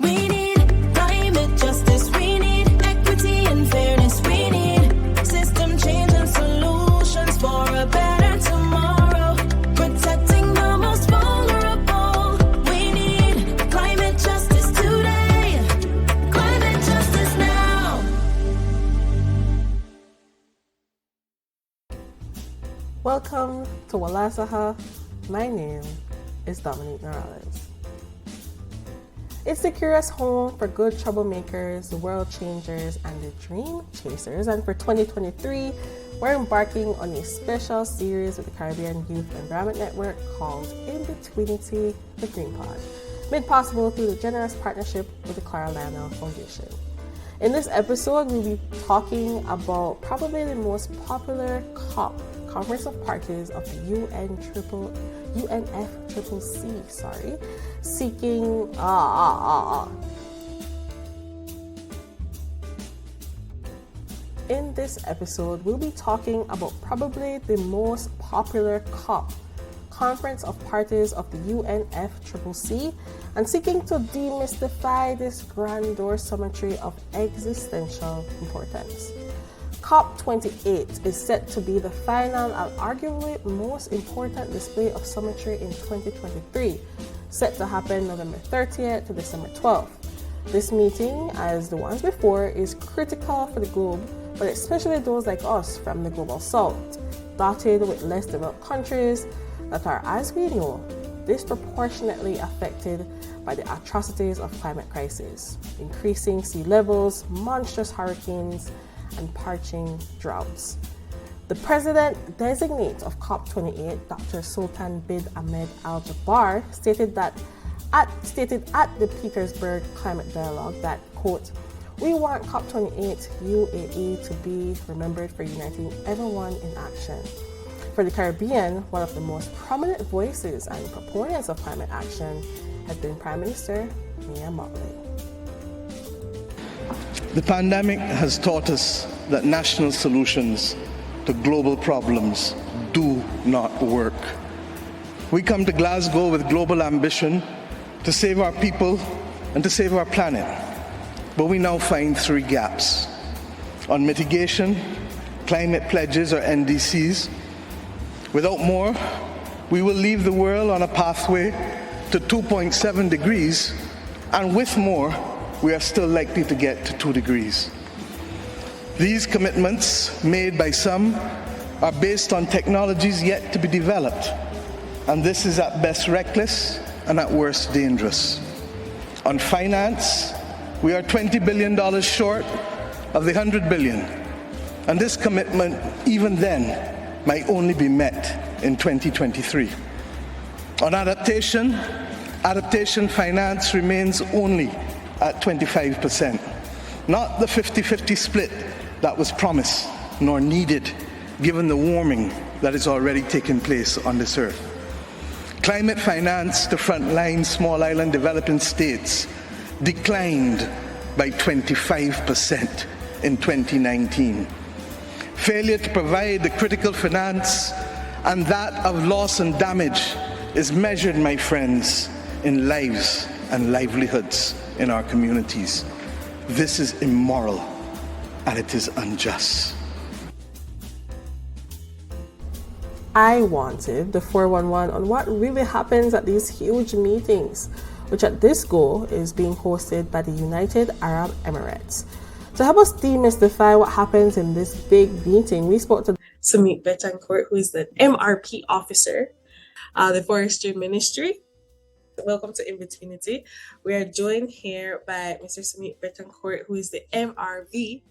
We need climate justice. We need equity and fairness. We need system change and solutions for a better tomorrow. Protecting the most vulnerable. We need climate justice today. Climate justice now. Welcome to Walasaha. My name is Dominique Morales. It's the curious home for good troublemakers, world changers, and the dream chasers. And for 2023, we're embarking on a special series with the Caribbean Youth Environment Network called INBETWEENITY, the Green Pod, made possible through the generous partnership with the Clara Lionel Foundation. In this episode, we'll be talking about probably the most popular COP, Conference of Parties of the UNFCCC, seeking In this episode, we'll be talking about probably the most popular COP, Conference of Parties of the UNFCCC, and seeking to demystify this grandeur symmetry of existential importance. COP28 is set to be the final and arguably most important display of symmetry in 2023, set to happen November 30th to December 12th. This meeting, as the ones before, is critical for the globe, but especially those like us from the global south, dotted with less developed countries that are, as we know, disproportionately affected by the atrocities of climate crisis, increasing sea levels, monstrous hurricanes, and parching droughts. The president-designate of COP28, Dr. Sultan bin Ahmed Al Jaber, stated at the Petersburg Climate Dialogue that, quote, "We want COP28 UAE to be remembered for uniting everyone in action." For the Caribbean, one of the most prominent voices and proponents of climate action has been Prime Minister Mia Mottley. The pandemic has taught us that national solutions to global problems do not work. We come to Glasgow with global ambition to save our people and to save our planet, but we now find three gaps. On mitigation, climate pledges or NDCs. Without more, we will leave the world on a pathway to 2.7 degrees, and with more, we are still likely to get to 2 degrees. These commitments, made by some, are based on technologies yet to be developed, and this is at best reckless and at worst dangerous. On finance, we are $20 billion short of the $100 billion, and this commitment, even then, might only be met in 2023. On adaptation finance remains only at 25%, not the 50-50 split that was promised nor needed given the warming that is already taking place on this earth. Climate finance to frontline small island developing states declined by 25% in 2019. Failure to provide the critical finance and that of loss and damage is measured, my friends, in lives and livelihoods in our communities. This is immoral and it is unjust. I wanted the 411 on what really happens at these huge meetings, which at this go is being hosted by the United Arab Emirates. To help us demystify what happens in this big meeting, we spoke to Sumit Betancourt, who is the MRP officer, the Forestry Ministry. Welcome to INBETWEENITY. We are joined here by Mr. Sumit Betancourt, who is the MRV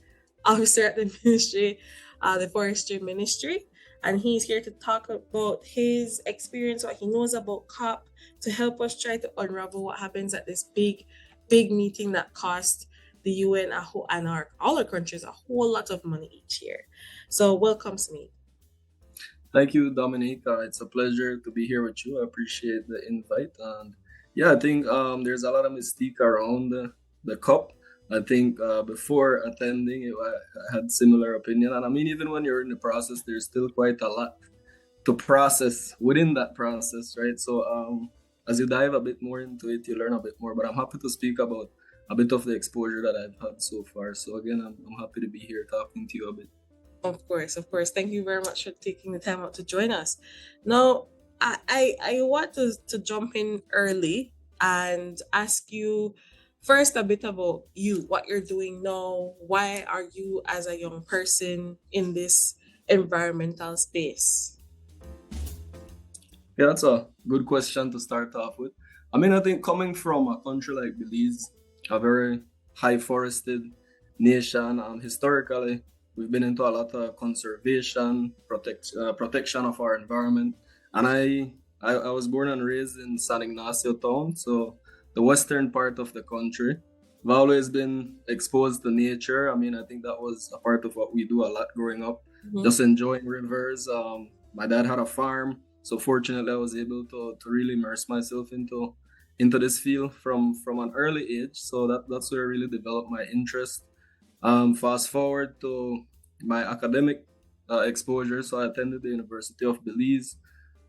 officer at the Ministry, the Forestry Ministry. And he's here to talk about his experience, what he knows about COP, to help us try to unravel what happens at this big meeting that costs the UN and all our countries a whole lot of money each year. So welcome, Sumit. Thank you, Dominique. It's a pleasure to be here with you. I appreciate the invite. And yeah, I think there's a lot of mystique around the COP. I think before attending, I had similar opinion. And I mean, even when you're in the process, there's still quite a lot to process within that process, right? So as you dive a bit more into it, you learn a bit more. But I'm happy to speak about a bit of the exposure that I've had so far. So again, I'm happy to be here talking to you a bit. Of course, of course. Thank you very much for taking the time out to join us. Now, I want to jump in early and ask you first a bit about you, what you're doing now. Why are you, as a young person, in this environmental space? Yeah, that's a good question to start off with. I mean, I think coming from a country like Belize, a very high forested nation, historically, we've been into a lot of conservation, protection of our environment. And I was born and raised in San Ignacio town, so the western part of the country. I've always been exposed to nature. I mean, I think that was a part of what we do a lot growing up, just enjoying rivers. My dad had a farm, so fortunately I was able to really immerse myself into this field from an early age. So that's where I really developed my interest. Fast forward to my academic exposure. So I attended the University of Belize.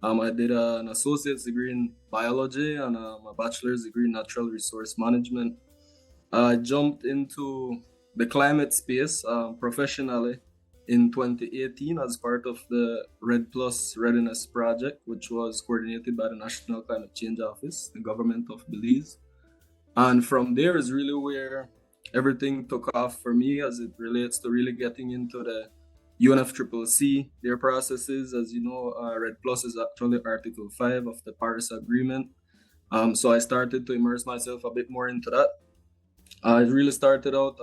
I did an associate's degree in biology and a bachelor's degree in natural resource management. I jumped into the climate space professionally in 2018 as part of the Red Plus Readiness Project, which was coordinated by the National Climate Change Office, the government of Belize. And from there is really where everything took off for me as it relates to really getting into the UNFCCC, their processes. As you know, Red Plus is actually Article 5 of the Paris Agreement. So I started to immerse myself a bit more into that. I really started out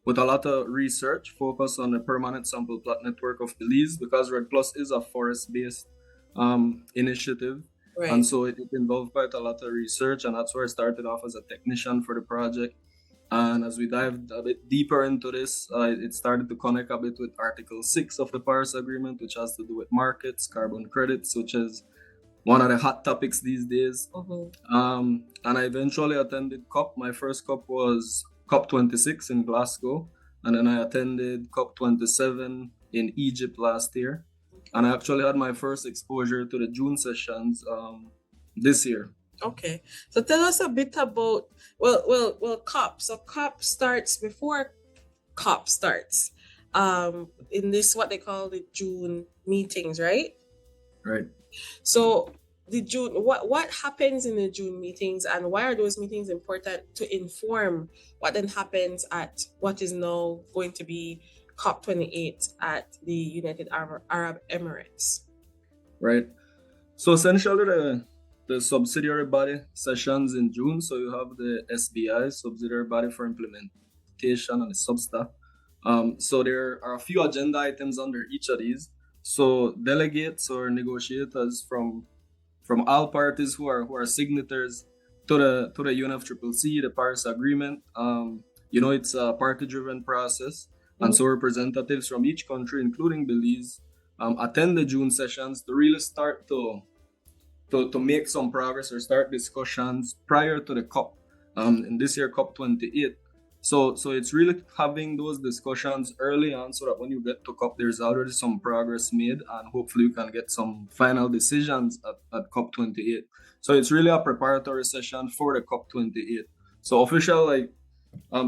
with a lot of research focused on the permanent sample plot network of Belize, because Red Plus is a forest-based initiative. Right. And so it involved quite a lot of research, and that's where I started off as a technician for the project. And as we dived a bit deeper into this, it started to connect a bit with Article 6 of the Paris Agreement, which has to do with markets, carbon credits, which is one of the hot topics these days. And I eventually attended COP. My first COP was COP26 in Glasgow, and then I attended COP27 in Egypt last year. And I actually had my first exposure to the June sessions this year. Okay, so tell us a bit about COP. So COP starts before COP starts. In this what they call the June meetings, right? Right. So the June, what happens in the June meetings, and why are those meetings important to inform what then happens at what is now going to be COP28 at the United Arab Emirates? Right. So essentially the subsidiary body sessions in June. So you have the SBI, Subsidiary Body for Implementation, and the Substa. So there are a few agenda items under each of these. So delegates or negotiators from all parties who are signatories to the UNFCCC, the Paris Agreement. It's a party-driven process, and so representatives from each country, including Belize, attend the June sessions to really start to make some progress or start discussions prior to the COP. In this year, COP28. So it's really having those discussions early on, so that when you get to COP, there's already some progress made, and hopefully you can get some final decisions at COP28. So it's really a preparatory session for the COP28. So official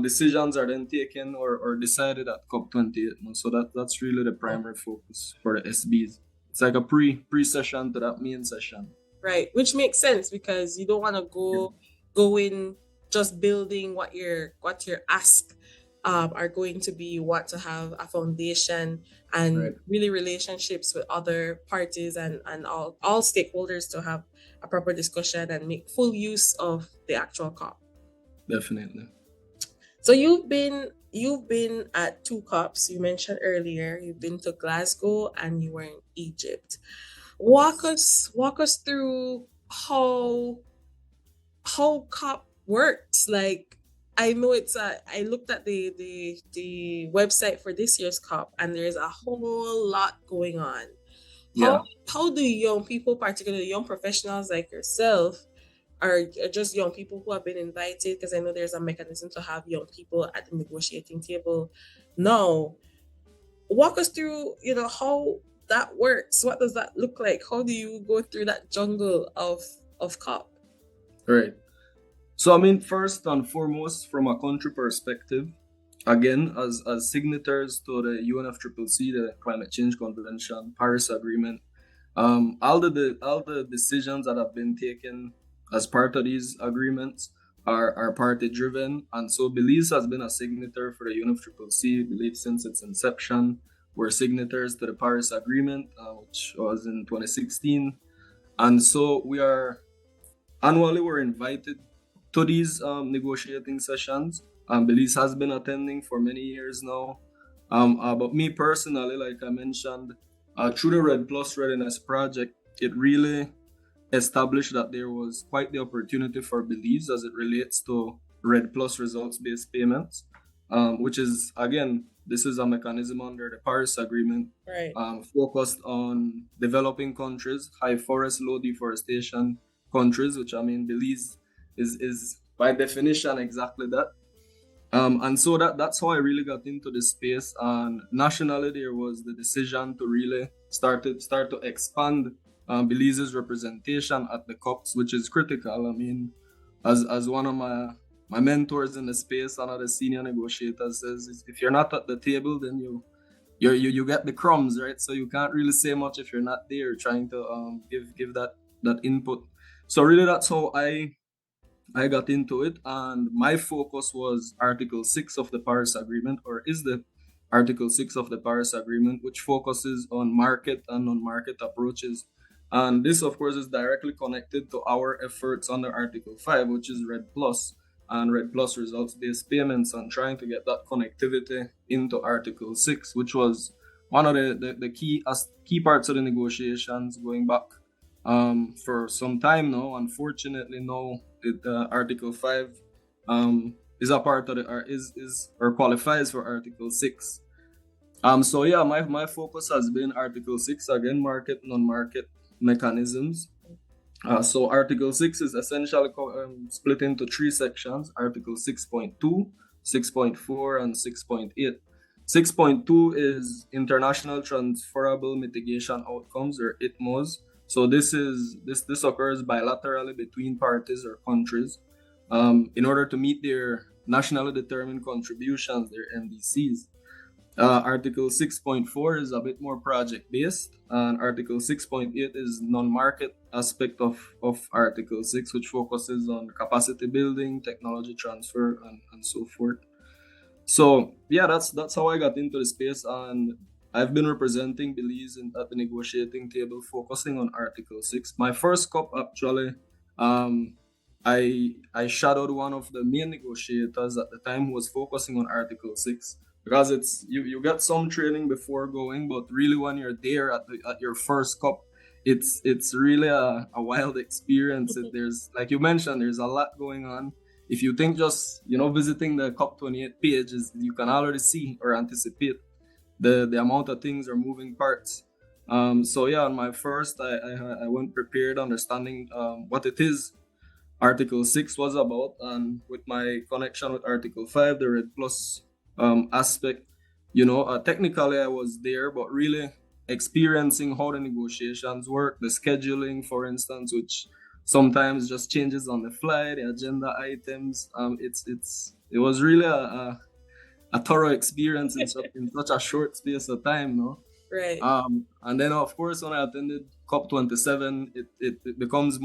decisions are then taken or decided at COP28. So that's really the primary focus for the SBs. It's like a pre-session to that main session. Right, which makes sense because you don't want to go in just building what your ask are going to be. You want to have a foundation and really relationships with other parties and all stakeholders to have a proper discussion and make full use of the actual COP. Definitely. So you've been at 2 COPs. You mentioned earlier you've been to Glasgow and you were in Egypt. Walk us through how COP works. Like, I know I looked at the website for this year's COP, and there's a whole lot going on. How do young people, particularly young professionals like yourself, or just young people who have been invited, because I know there's a mechanism to have young people at the negotiating table now, walk us through, how that works. What does that look like? How do you go through that jungle of of COP? Right. So, I mean, first and foremost, from a country perspective, again, as signatories to the UNFCCC, the Climate Change Convention, Paris Agreement, all the decisions that have been taken as part of these agreements are party driven, and so Belize has been a signatory for the UNFCCC, Believe since its inception. We're signatories to the Paris Agreement, which was in 2016, and so we are annually we're invited to these negotiating sessions. Belize has been attending for many years now. But me personally, like I mentioned, through the Red Plus Readiness Project, it really established that there was quite the opportunity for Belize as it relates to Red Plus results-based payments, which is, again, this is a mechanism under the Paris Agreement, Right. focused on developing countries, high forest, low deforestation countries, which I mean, Belize is by definition exactly that. And so that's how I really got into this space. And nationally, there was the decision to really start to expand Belize's representation at the COPs, which is critical. I mean, as one of my mentors in the space, another senior negotiator says, if you're not at the table, then you get the crumbs, right? So you can't really say much if you're not there trying to give that input. So really, that's how I got into it, and my focus was Article 6 of the Paris Agreement, or is the Article 6 of the Paris Agreement, which focuses on market and non-market approaches. And this, of course, is directly connected to our efforts under Article 5, which is Red Plus and Red Plus results-based payments, and trying to get that connectivity into Article 6, which was one of the key parts of the negotiations going back for some time now. Unfortunately, now Article 5 is a part of or qualifies for Article 6. So yeah, my focus has been Article 6, again, market, non-market mechanisms. So Article 6 is essentially split into three sections: Article 6.2, 6.4, and 6.8. 6.2 is International Transferable Mitigation Outcomes, or ITMOs. So this occurs bilaterally between parties or countries in order to meet their nationally determined contributions, their NDCs. Article 6.4 is a bit more project-based, and Article 6.8 is non-market aspect of Article 6, which focuses on capacity building, technology transfer, and so forth. So yeah, that's how I got into the space, and I've been representing Belize at the negotiating table, focusing on Article 6. My first COP, actually, I shadowed one of the main negotiators at the time who was focusing on Article 6, because it's you get some training before going, but really when you're there at your first COP, it's really a wild experience. There's, like you mentioned, there's a lot going on. If you think just visiting the COP28 pages, you can already see or anticipate the amount of things or moving parts. So yeah, on my first, I went prepared, understanding what it is Article 6 was about, and with my connection with Article 5, the Red Plus aspect, technically I was there, but really experiencing how the negotiations work, the scheduling, for instance, which sometimes just changes on the fly, the agenda items. It was really a thorough experience in such a short space of time, no? Right. And then of course when I attended COP27, it becomes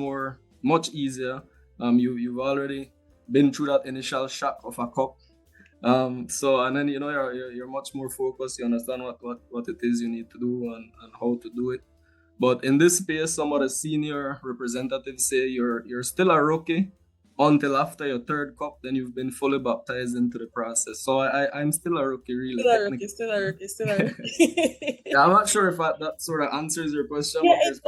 much easier. You've already been through that initial shock of a COP. So, and then you're much more focused. You understand what it is you need to do and how to do it. But in this space, some of the senior representatives say you're still a rookie until after your third COP, then you've been fully baptized into the process. So I'm still a rookie, really. Still a rookie. Yeah, I'm not sure if that sort of answers your question. Yeah, it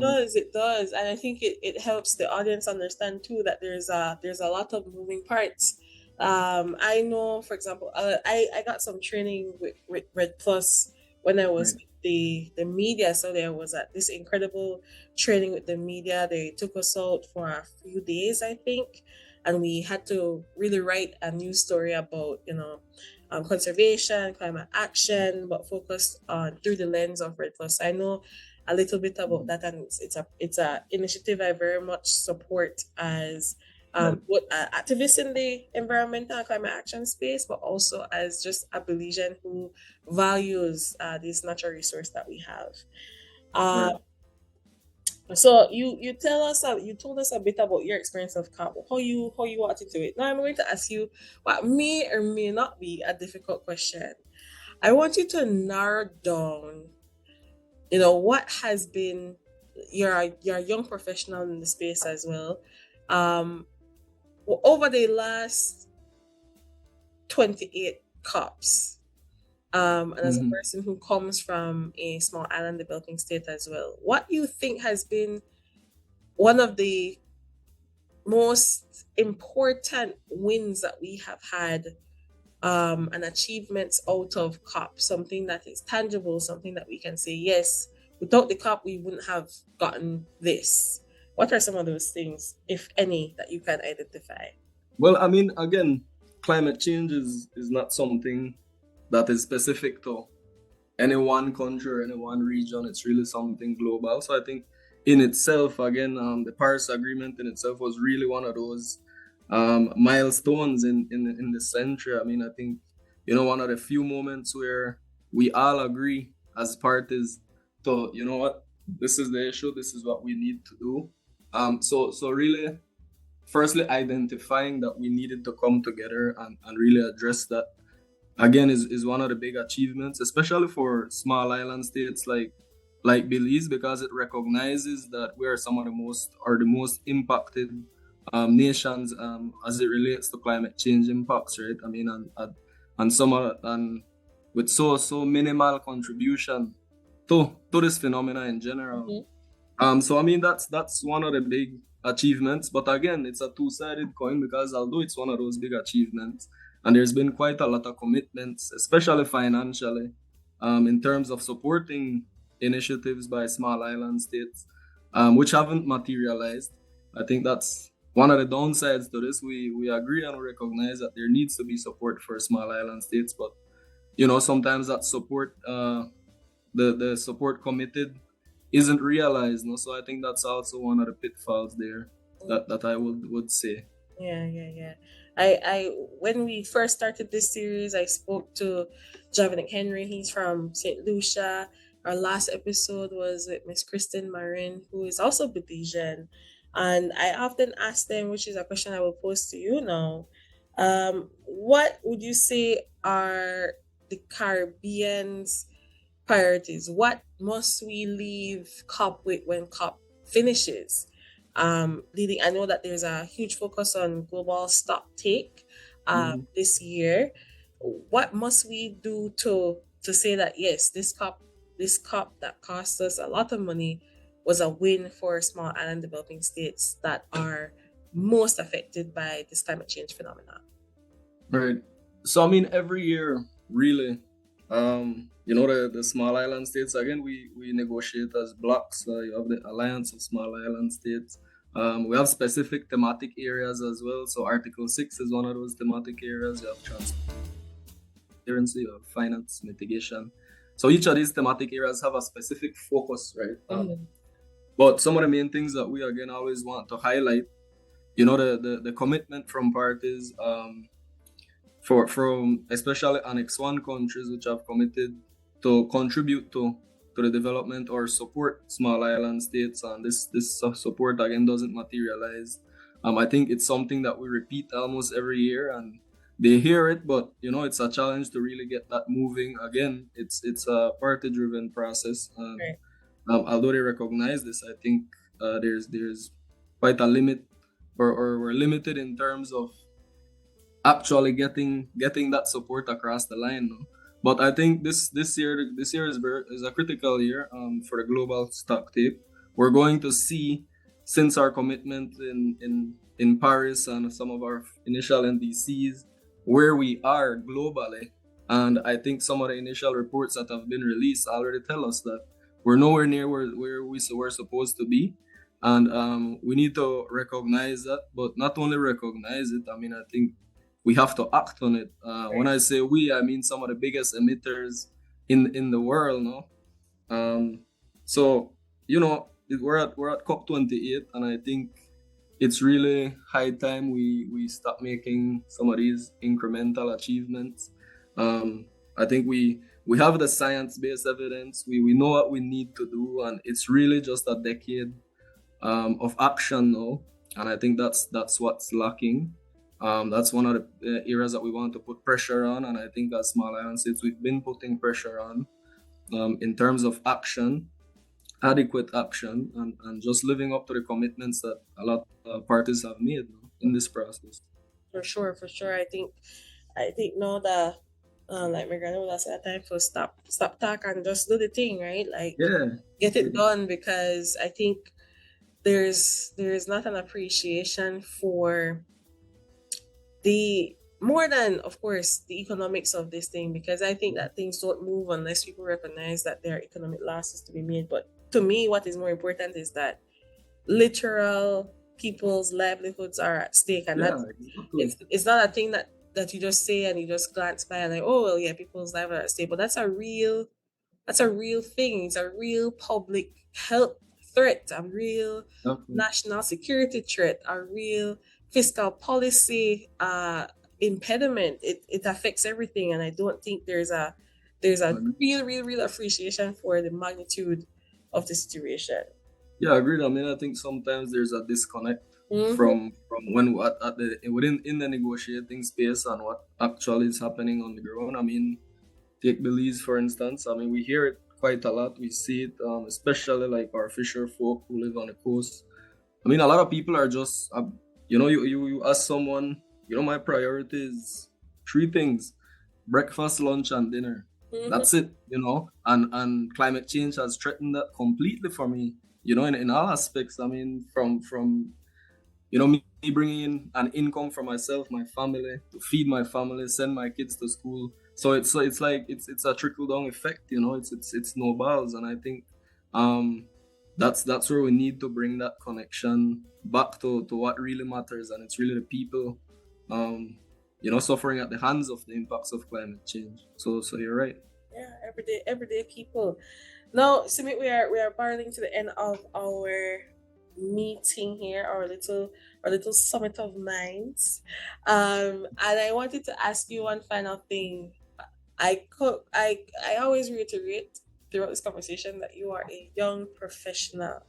does. It does. And I think it helps the audience understand too that there's a lot of moving parts. I know, for example, I got some training with Red Plus when I was with the media. So there was this incredible training with the media. They took us out for a few days, I think, and we had to really write a news story about conservation, climate action, but focused on through the lens of Red Plus. I know a little bit about that, and it's a initiative I very much support as what activists in the environmental and climate action space, but also as just a Belizean who values this natural resource that we have. Uh, Right. so you told us a bit about your experience of CAP, how you walked into it. Now I'm going to ask you what may or may not be a difficult question. I want you to narrow down, what has been you're a young professional in the space as well. Um, over the last 28 COPs, and as a Mhm. person who comes from a small island developing state as well, what do you think has been one of the most important wins that we have had, and achievements out of COP, something that is tangible, something that we can say, yes, without the COP, we wouldn't have gotten this. What are some of those things, if any, that you can identify? Well, I mean, again, climate change is not something that is specific to any one country or any one region. It's really something global. So I think in itself, again, the Paris Agreement in itself was really one of those milestones in the century. I mean, I think, one of the few moments where we all agree as parties to, what, this is the issue, this is what we need to do. So really, firstly, identifying that we needed to come together and really address that again is one of the big achievements, especially for small island states like Belize, because it recognizes that we are some of the most impacted nations as it relates to climate change impacts, right? I mean, and some of and with so minimal contribution to this phenomena in general. Mhm. So I mean that's one of the big achievements, but again, it's a two-sided coin because although it's one of those big achievements, and there's been quite a lot of commitments, especially financially, in terms of supporting initiatives by small island states, which haven't materialized. I think that's one of the downsides to this. We agree and we recognize that there needs to be support for small island states, but sometimes that support, the support committed isn't realized. No? So I think that's also one of the pitfalls there that I would say. Yeah, yeah, yeah. I when we first started this series, I spoke to Javnik Henry. He's from St. Lucia. Our last episode was with Miss Kristen Marin, who is also Belizean. And I often ask them, which is a question I will pose to you now. What would you say are the Caribbean's priorities? What must we leave COP with when COP finishes? Leading, I know that there's a huge focus on global stock take Mhm. this year. What must we do to say that yes, this COP that cost us a lot of money was a win for small island developing states that are most affected by this climate change phenomenon? Right. So I mean, every year, really, the small island states again, we negotiate as blocks. You have the Alliance of Small Island States. We have specific thematic areas as well. So Article 6 is one of those thematic areas. You have transparency, you have finance, mitigation. So each of these thematic areas have a specific focus, right? Mhm. But some of the main things that we again always want to highlight, the commitment from parties, from especially Annex 1 countries which have committed to contribute to the development or support small island states, and this support again doesn't materialize. I think it's something that we repeat almost every year, and they hear it, but it's a challenge to really get that moving. Again, it's a party driven process, and Right. although they recognize this, I think there's quite a limit, or we're limited in terms of actually getting that support across the line. No? But I think this year is a critical year for the global stock take. We're going to see, since our commitment in Paris and some of our initial NDCs, where we are globally. And I think some of the initial reports that have been released already tell us that we're nowhere near where we're supposed to be. And we need to recognize that, but not only recognize it, I mean, I think we have to act on it. When Right. I say we, I mean some of the biggest emitters in the world. No, so we're at COP28, and I think it's really high time we stop making some of these incremental achievements. I think we have the science-based evidence. We know what we need to do, and it's really just a decade of action now. And I think that's what's lacking. That's one of the areas that we want to put pressure on. And I think as Small Island States, we've been putting pressure on in terms of action, adequate action, and just living up to the commitments that a lot of parties have made in this process. For sure, for sure. I think no the like my grandmother said at time to stop talk and just do the thing, right? Like Yeah. get it done, because I think there's not an appreciation for the more than, of course, the economics of this thing, because I think that things don't move unless people recognize that there are economic losses to be made. But to me, what is more important is that literal people's livelihoods are at stake, and Yeah, that exactly. it's not a thing that you just say and you just glance by and like, oh well, yeah, people's lives are at stake. But that's a real thing. It's a real public health threat, a real Exactly. national security threat, a real fiscal policy impediment. It affects everything, and I don't think there's a real appreciation for the magnitude of the situation. Yeah, agreed. I mean, I think sometimes there's a disconnect Mm-hmm. from when at the within in the negotiating space and what actually is happening on the ground. I mean, take Belize for instance. I mean, we hear it quite a lot. We see it, especially like our fisher folk who live on the coast. I mean, a lot of people are just, you ask someone, my priority is three things: breakfast, lunch, and dinner. Mm-hmm. That's it, and climate change has threatened that completely for me, in all aspects. I mean, from me bringing in an income for myself, my family, to feed my family, send my kids to school. So it's like it's a trickle down effect, it's snowballs, and I think um that's where we need to bring that connection back to what really matters, and it's really the people suffering at the hands of the impacts of climate change. So you're right. Yeah, everyday people. Now, Sumit, we are barreling to the end of our meeting here, our little summit of minds. And I wanted to ask you one final thing. I always reiterate throughout this conversation that you are a young professional,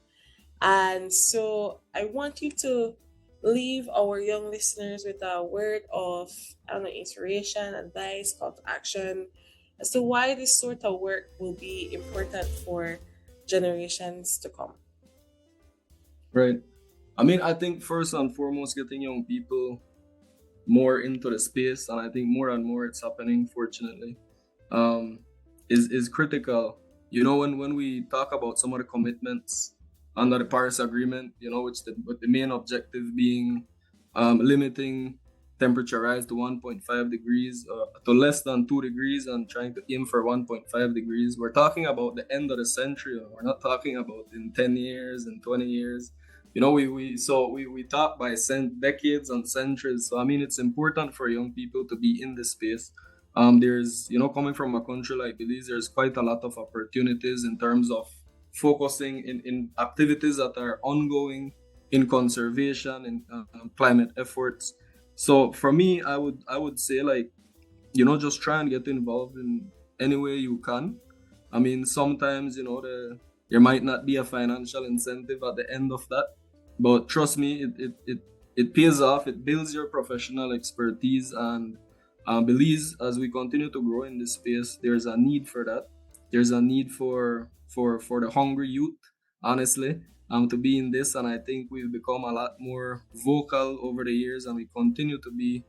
and so I want you to leave our young listeners with a word of, I don't know, inspiration, advice, call to action as to why this sort of work will be important for generations to come. Right. I mean, I think first and foremost, getting young people more into the space, and I think more and more it's happening, fortunately, um, is critical. When we talk about some of the commitments under the Paris Agreement, with the main objective being limiting temperature rise to 1.5 degrees, to less than 2 degrees, and trying to aim for 1.5 degrees. We're talking about the end of the century. We're not talking about in 10 years and 20 years. We talk by decades and centuries. So I mean, it's important for young people to be in this space. There's, coming from a country like Belize, there's quite a lot of opportunities in terms of focusing in activities that are ongoing in conservation and climate efforts. So for me, I would say, like, just try and get involved in any way you can. I mean, sometimes, there might not be a financial incentive at the end of that, but trust me, it pays off. It builds your professional expertise, and Belize, as we continue to grow in this space, there's a need for that. There's a need for the hungry youth, honestly, to be in this, and I think we've become a lot more vocal over the years, and we continue to be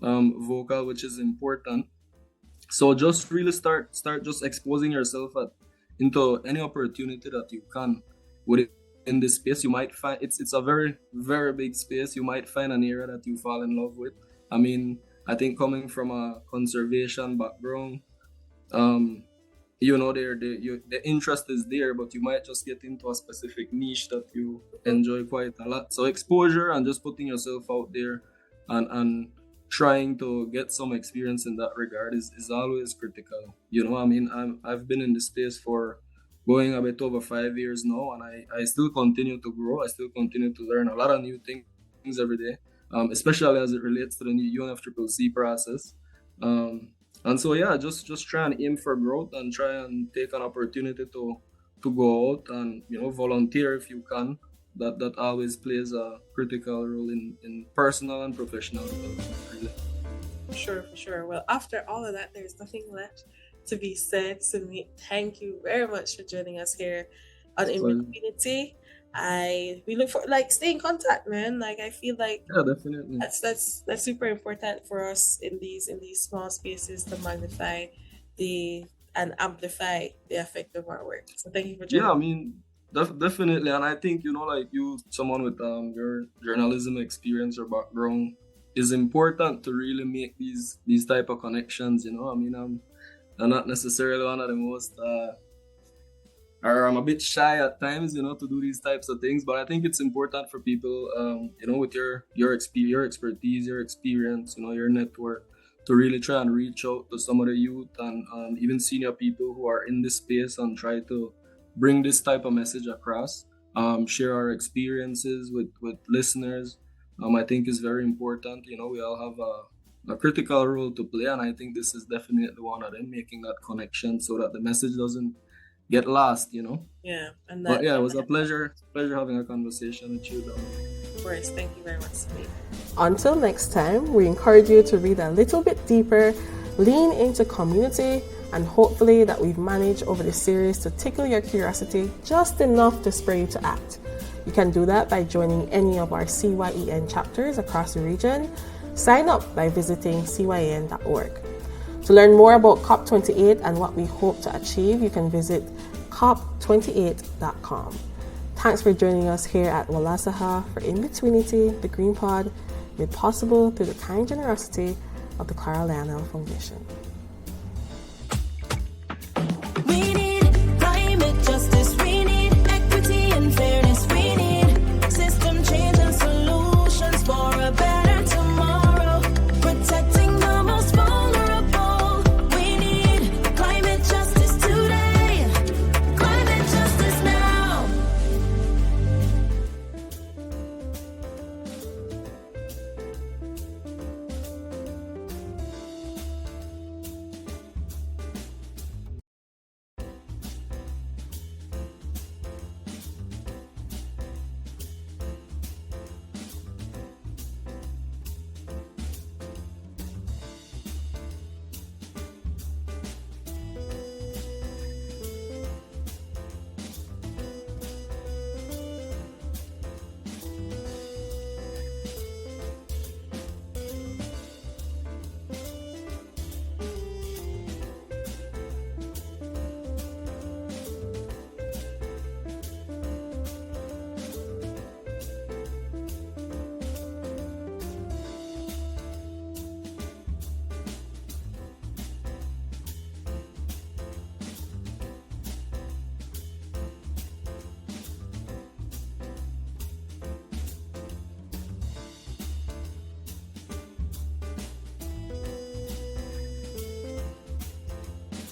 vocal, which is important. So just really start just exposing yourself into any opportunity that you can. In this space, you might find it's a very, very big space. You might find an area that you fall in love with. I mean, I think coming from a conservation background, the interest is there, but you might just get into a specific niche that you enjoy quite a lot. So exposure and just putting yourself out there, and trying to get some experience in that regard is always critical. I mean, I've been in this space for going a bit over 5 years now, and I still continue to grow. I still continue to learn a lot of new things every day, especially as it relates to the new UNFCCC process. And so yeah, just try and aim for growth and try and take an opportunity to go out and volunteer if you can. That always plays a critical role in personal and professional development. Really. For sure. Well, after all of that, there's nothing left to be said. So, thank you very much for joining us here on INBETWEENITY. We look for stay in contact, man. I feel like definitely that's super important for us in these small spaces to magnify and amplify the effect of our work. So thank you for joining. Yeah, I mean, definitely, and I think you, someone with your journalism experience or background, is important to really make these type of connections. I mean, I'm not necessarily one of the most or I'm a bit shy at times, to do these types of things. But I think it's important for people, with your expertise, your experience, your network, to really try and reach out to some of the youth and even senior people who are in this space and try to bring this type of message across. Share our experiences with listeners. I think is very important. We all have a critical role to play, and I think this is definitely one of them, making that connection so that the message doesn't get lost. Yeah, But yeah, it was a pleasure having a conversation with you, Dom. Of course, thank you very much, Steve. Until next time, we encourage you to read a little bit deeper, lean into community, and hopefully that we've managed over the series to tickle your curiosity just enough to spur you to act. You can do that by joining any of our CYEN chapters across the region. Sign up by visiting cyen.org. To learn more about COP28 and what we hope to achieve, you can visit cop28.com. Thanks for joining us here at Walasaha for INBETWEENITY, the Green Pod, made possible through the kind generosity of the Clara Lionel Foundation.